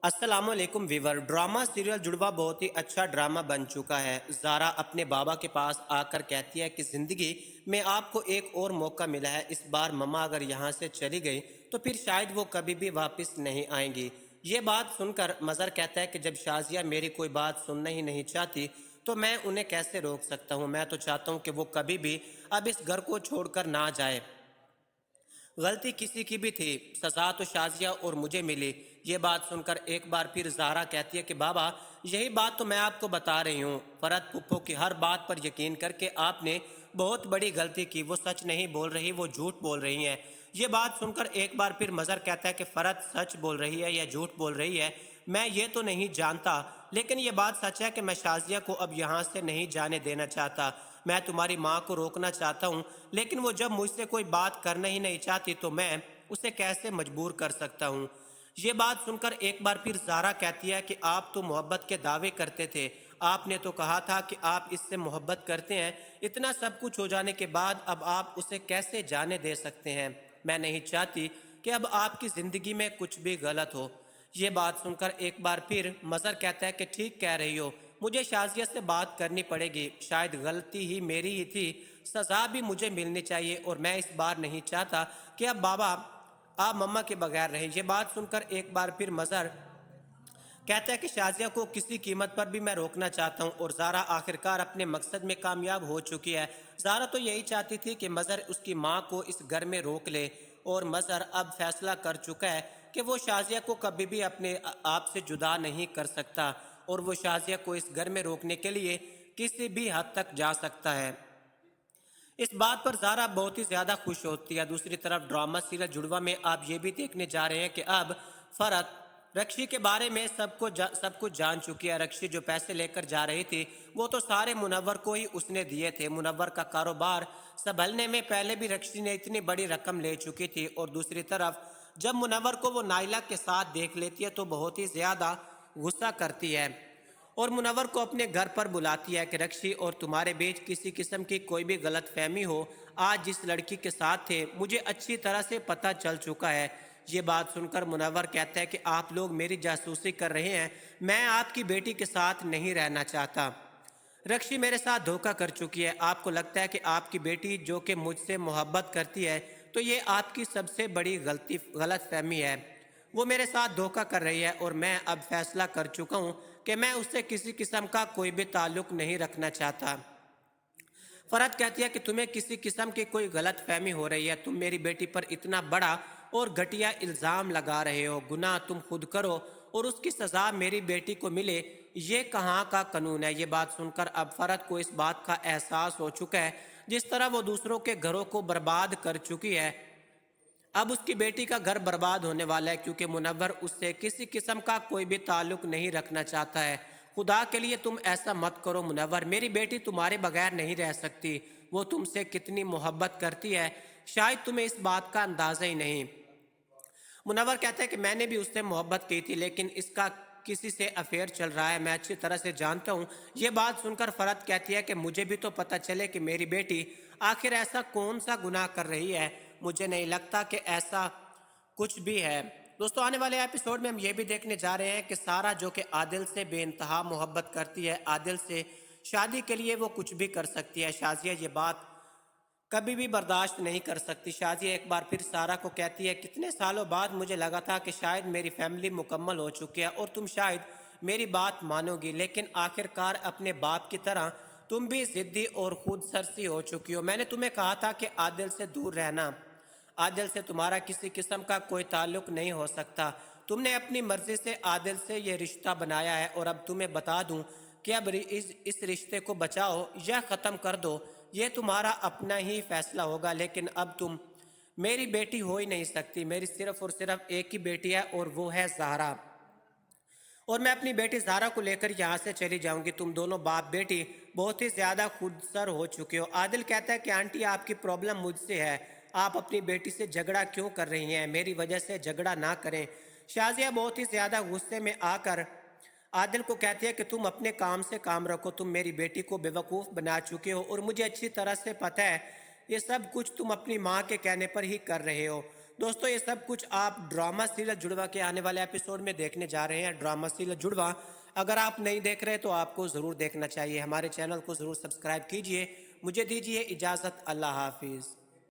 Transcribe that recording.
अस्सलाम वालेकुम Weaver. Drama serial जुड़वा बहुत ही अच्छा ड्रामा बन चुका है। ज़ारा अपने बाबा के पास आकर कहती है कि ज़िंदगी में आपको एक और मौका मिला है। इस बार मम्मा अगर यहाँ से चली गई तो फिर शायद वो कभी भी वापस नहीं आएंगी। ये बात सुनकर मज़र कहता है कि जब शाजिया मेरी कोई बात सुनना ही नहीं चाहती तो मैं उन्हें कैसे रोक सकता हूँ। मैं तो चाहता हूँ कि वो कभी भी अब इस घर को छोड़कर ना जाए। गलती किसी की भी थी, सजा तो शाजिया और मुझे मिली। ये बात सुनकर एक बार फिर ज़ारा कहती है कि बाबा, यही बात तो मैं आपको बता रही हूँ। फरहत पुप्पो की हर बात पर यकीन करके आपने बहुत बड़ी गलती की। वो सच नहीं बोल रही, वो झूठ बोल रही हैं। ये बात सुनकर एक बार फिर मज़र कहता है कि फरहत सच बोल रही है या झूठ बोल रही है, मैं ये तो नहीं जानता, लेकिन ये बात सच है कि मैं शाजिया को अब यहाँ से नहीं जाने देना चाहता। मैं तुम्हारी माँ को रोकना चाहता हूँ, लेकिन वो जब मुझसे कोई बात करना ही नहीं चाहती तो मैं उसे कैसे मजबूर कर सकता हूँ। ये बात सुनकर एक बार फिर ज़ारा कहती है कि आप तो मोहब्बत के दावे करते थे। आपने तो कहा था कि आप इससे मोहब्बत करते हैं। इतना सब कुछ हो जाने के बाद अब आप उसे कैसे जाने दे सकते हैं। मैं नहीं चाहती कि अब आपकी ज़िंदगी में कुछ भी गलत हो। ये बात सुनकर एक बार फिर मज़र कहता है कि ठीक कह रही हो, मुझे शाजिया से बात करनी पड़ेगी। शायद गलती ही मेरी ही थी, सज़ा भी मुझे मिलनी चाहिए और मैं इस बार नहीं चाहता कि अब बाबा आप मम्मा के बगैर रहें। ये बात सुनकर एक बार फिर मज़र कहता है कि शाजिया को किसी कीमत पर भी मैं रोकना चाहता हूँ और ज़ारा आखिरकार अपने मकसद में कामयाब हो चुकी है। ज़ारा तो यही चाहती थी कि मज़र उसकी माँ को इस घर में रोक ले और मज़र अब फैसला कर चुका है कि वो शाजिया को कभी भी अपने आप से जुदा नहीं कर सकता और वो शाजिया को इस घर में रोकने के लिए किसी भी हद तक जा सकता है। इस बात पर ज़ारा बहुत ही ज़्यादा खुश होती है। दूसरी तरफ ड्रामा सीरियल जुड़वा में आप ये भी देखने जा रहे हैं कि अब फरहत रक्षी के बारे में सब कुछ जान चुकी है। रक्षी जो पैसे लेकर जा रही थी वो तो सारे मुनव्वर को ही उसने दिए थे। मुनव्वर का कारोबार संभलने में पहले भी रक्षी ने इतनी बड़ी रकम ले चुकी थी और दूसरी तरफ जब मुनव्वर को वो नाइला के साथ देख लेती है तो बहुत ही ज़्यादा गुस्सा करती है और मुनव्वर को अपने घर पर बुलाती है कि रक्षी और तुम्हारे बीच किसी किस्म की कोई भी गलत फहमी हो, आज जिस लड़की के साथ थे मुझे अच्छी तरह से पता चल चुका है। ये बात सुनकर मुनव्वर कहता है कि आप लोग मेरी जासूसी कर रहे हैं, मैं आपकी बेटी के साथ नहीं रहना चाहता। रक्षी मेरे साथ धोखा कर चुकी है। आपको लगता है कि आपकी बेटी जो कि मुझसे मोहब्बत करती है, तो ये आपकी सबसे बड़ी गलत फहमी है। वो मेरे साथ धोखा कर रही है और मैं अब फैसला कर चुका हूँ कि मैं उससे किसी किस्म का कोई भी ताल्लुक नहीं रखना चाहता। फरहत कहती है कि तुम्हें किसी किस्म की कोई गलत फहमी हो रही है। तुम मेरी बेटी पर इतना बड़ा और घटिया इल्ज़ाम लगा रहे हो। गुनाह तुम खुद करो और उसकी सज़ा मेरी बेटी को मिले, ये कहाँ का कानून है। ये बात सुनकर अब फरहत को इस बात का एहसास हो चुका है, जिस तरह वो दूसरों के घरों को बर्बाद कर चुकी है, अब उसकी बेटी का घर बर्बाद होने वाला है, क्योंकि मुनव्वर उससे किसी किस्म का कोई भी ताल्लुक नहीं रखना चाहता है। खुदा के लिए तुम ऐसा मत करो मुनव्वर, मेरी बेटी तुम्हारे बगैर नहीं रह सकती। वो तुमसे कितनी मोहब्बत करती है, शायद तुम्हें इस बात का अंदाज़ा ही नहीं। मुनव्वर कहता है कि मैंने भी उससे मोहब्बत की थी, लेकिन इसका किसी से अफेयर चल रहा है, मैं अच्छी तरह से जानता हूँ। ये बात सुनकर फरहत कहती है कि मुझे भी तो पता चले कि मेरी बेटी आखिर ऐसा कौन सा गुनाह कर रही है। मुझे नहीं लगता कि ऐसा कुछ भी है। दोस्तों, आने वाले एपिसोड में हम ये भी देखने जा रहे हैं कि सारा जो कि आदिल से बेइंतहा मोहब्बत करती है, आदिल से शादी के लिए वो कुछ भी कर सकती है। शाजिया ये बात कभी भी बर्दाश्त नहीं कर सकती। शाजिया एक बार फिर सारा को कहती है, कितने सालों बाद मुझे लगा था कि शायद मेरी फैमिली मुकम्मल हो चुकी है और तुम शायद मेरी बात मानोगी, लेकिन आखिरकार अपने बाप की तरह तुम भी ज़िद्दी और खुद सरसी हो चुकी हो। मैंने तुम्हें कहा था कि आदिल से दूर रहना, आदिल से तुम्हारा किसी किस्म का कोई ताल्लुक नहीं हो सकता। तुमने अपनी मर्जी से आदिल से ये रिश्ता बनाया है और अब तुम्हें बता दूं कि अब इस रिश्ते को बचाओ या ख़त्म कर दो, ये तुम्हारा अपना ही फैसला होगा। लेकिन अब तुम मेरी बेटी हो ही नहीं सकती। मेरी सिर्फ और सिर्फ एक ही बेटी है और वो है ज़हरा, और मैं अपनी बेटी ज़ारा को लेकर यहाँ से चली जाऊंगी। तुम दोनों बाप बेटी बहुत ही ज़्यादा खुदसर हो चुके हो। आदिल कहता है कि आंटी, आपकी प्रॉब्लम मुझसे है, आप अपनी बेटी से झगड़ा क्यों कर रही हैं, मेरी वजह से झगड़ा ना करें। शाजिया बहुत ही ज़्यादा गुस्से में आकर आदिल को कहती है कि तुम अपने काम से काम रखो, तुम मेरी बेटी को बेवकूफ़ बना चुके हो और मुझे अच्छी तरह से पता है ये सब कुछ तुम अपनी माँ के कहने पर ही कर रहे हो। دوستو یہ سب کچھ آپ ڈرامہ سیریل جڑوا کے آنے والے ایپیسوڈ میں دیکھنے جا رہے ہیں۔ ڈرامہ سیریل جڑوا اگر آپ نہیں دیکھ رہے تو آپ کو ضرور دیکھنا چاہیے۔ ہمارے چینل کو ضرور سبسکرائب کیجئے۔ مجھے دیجئے اجازت، اللہ حافظ۔